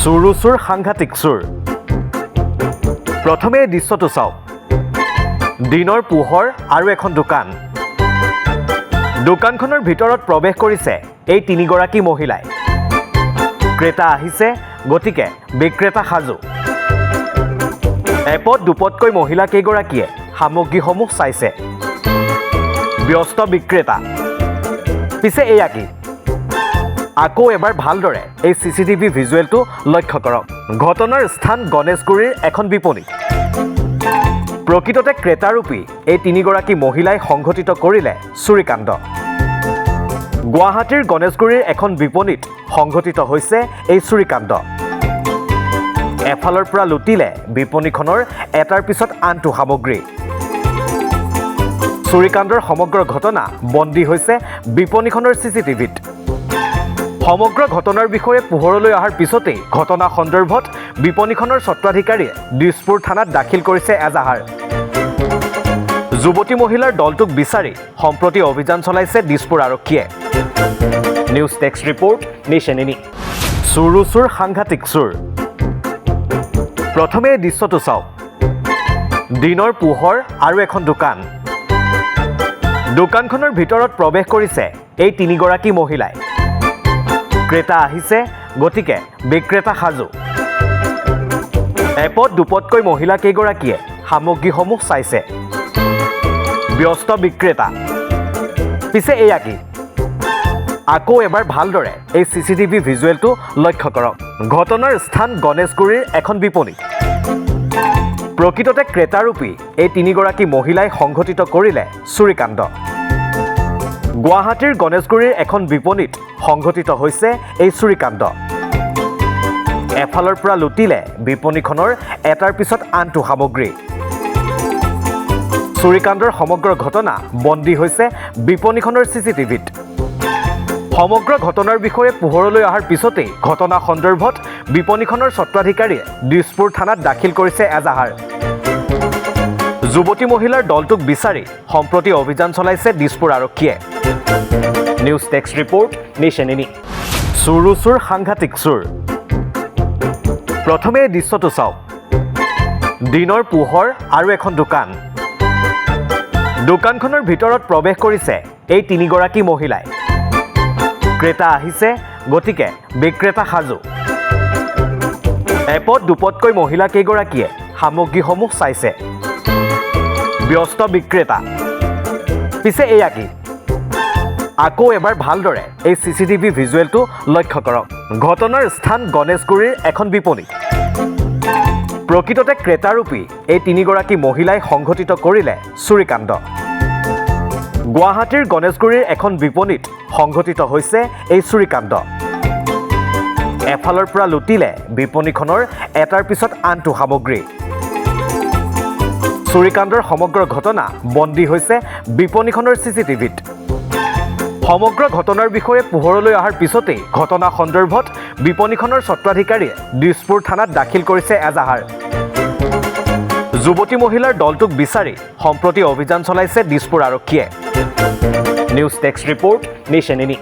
চুৰ সাংঘাতিক চুৰ। প্ৰথমে এই দৃশ্যটো চাওক। দিনৰ পোহৰ আৰু এখন দোকান। দোকানখনৰ ভিতৰত প্ৰৱেশ কৰিছে এই তিনিগৰাকী মহিলাই। ক্ৰেতা আহিছে, গতিকে বিক্ৰেতা সাজু। এপদ দুপদকৈ মহিলা কেইগৰাকীয়ে সামগ্ৰীসমূহ চাইছে। ব্যস্ত বিক্ৰেতা। পিছে এয়া কি? আকৌ এবাৰ ভালদৰে এই CCTV ভিজুৱেলটো লক্ষ্য কৰক। ঘটনাৰ স্থান গণেশগুৰিৰ এখন বিপণী। প্ৰকৃততে ক্ৰেতাৰূপী এই তিনিগৰাকী মহিলাই সংঘটিত কৰিলে চুৰিকাণ্ড। গুৱাহাটীৰ গণেশগুৰিৰ এখন বিপণীত সংঘটিত হৈছে এই চুৰিকাণ্ড। এফালৰ পৰা লুটিলে বিপণীখনৰ এটাৰ পিছত আনটো সামগ্ৰী। চুৰিকাণ্ডৰ সমগ্ৰ ঘটনা বন্দী হৈছে বিপণীখনৰ CCTVত। সমগ্ৰ ঘটনাৰ বিষয়ে পোহৰলৈ অহাৰ পিছতেই ঘটনা সন্দৰ্ভত বিপণীখনৰ স্বত্বাধিকাৰীয়ে দিছপুৰ থানাত দাখিল কৰিছে এজাহাৰ। যুৱতী মহিলাৰ দলটোক বিচাৰি সম্প্ৰতি অভিযান চলাইছে দিছপুৰ আৰক্ষীয়ে। নিউজ ডেস্ক ৰিপৰ্ট, নেশ্যন ইনি। চুৰ সাংঘাতিক চুৰ। প্ৰথমে এই দৃশ্যটো চাওক। দিনৰ পোহৰ আৰু এখন দোকান। দোকানখনৰ ভিতৰত প্ৰৱেশ কৰিছে এই তিনিগৰাকী মহিলাই। ক্ৰেতা আহিছে, গতিকে বিক্ৰেতা সাজু। এপদ দুপদকৈ মহিলা কেইগৰাকীয়ে সামগ্ৰীসমূহ চাইছে। ব্যস্ত বিক্ৰেতা। পিছে এয়া কি? আকৌ এবাৰ ভালদৰে এই CCTV ভিজুৱেলটো লক্ষ্য কৰক। ঘটনাৰ স্থান গণেশগুৰিৰ এখন বিপণী। প্ৰকৃততে ক্ৰেতাৰূপী এই তিনিগৰাকী মহিলাই সংঘটিত কৰিলে চুৰিকাণ্ড। গুৱাহাটীৰ গণেশগুৰিৰ এখন বিপণীত সংঘটিত হৈছে এই চুৰিকাণ্ড। এফালৰ পৰা লুটিলে বিপণীখনৰ এটাৰ পিছত আনটো সামগ্ৰী। চুৰিকাণ্ডৰ সমগ্ৰ ঘটনা বন্দী হৈছে বিপণীখনৰ CCTVত। সমগ্ৰ ঘটনাৰ বিষয়ে পোহৰলৈ অহাৰ পিছতেই ঘটনা সন্দৰ্ভত বিপণীখনৰ স্বত্বাধিকাৰীয়ে দিছপুৰ থানাত দাখিল কৰিছে এজাহাৰ। যুৱতী মহিলাৰ দলটোক বিচাৰি সম্প্ৰতি অভিযান চলাইছে দিছপুৰ আৰক্ষীয়ে। নিউজ ডেস্ক ৰিপৰ্ট, নেশ্যন ইনি। চুৰ সাংঘাতিক চুৰ। প্ৰথমে এই দৃশ্যটো চাওক। দিনৰ পোহৰ আৰু এখন দোকান। দোকানখনৰ ভিতৰত প্ৰৱেশ কৰিছে এই তিনিগৰাকী মহিলাই। ক্ৰেতা আহিছে, গতিকে বিক্ৰেতা সাজু। এপদ দুপদকৈ মহিলা কেইগৰাকীয়ে সামগ্ৰীসমূহ চাইছে। ব্যস্ত বিক্ৰেতা। পিছে এয়া কি? আকৌ এবাৰ ভালদৰে এই CCTV ভিজুৱেলটো লক্ষ্য কৰক। ঘটনাৰ স্থান গণেশগুৰিৰ এখন বিপণী। প্ৰকৃততে ক্ৰেতাৰূপী এই তিনিগৰাকী মহিলাই সংঘটিত কৰিলে চুৰিকাণ্ড। গুৱাহাটীৰ গণেশগুৰিৰ এখন বিপণীত সংঘটিত হৈছে এই চুৰিকাণ্ড। এফালৰ পৰা লুটিলে বিপণীখনৰ এটাৰ পিছত আনটো সামগ্ৰী। চুৰিকাণ্ডৰ সমগ্ৰ ঘটনা বন্দী হৈছে বিপণীখনৰ CCTVত। সমগ্ৰ ঘটনাৰ বিষয়ে পোহৰলৈ অহাৰ পিছতেই ঘটনা সন্দৰ্ভত বিপণীখনৰ স্বত্বাধিকাৰীয়ে দিছপুৰ থানাত দাখিল কৰিছে এজাহাৰ। যুৱতী মহিলাৰ দলটোক বিচাৰি সম্প্ৰতি অভিযান চলাইছে দিছপুৰ আৰক্ষীয়ে। নিউজ ডেস্ক ৰিপৰ্ট, নেশ্যন ইনি।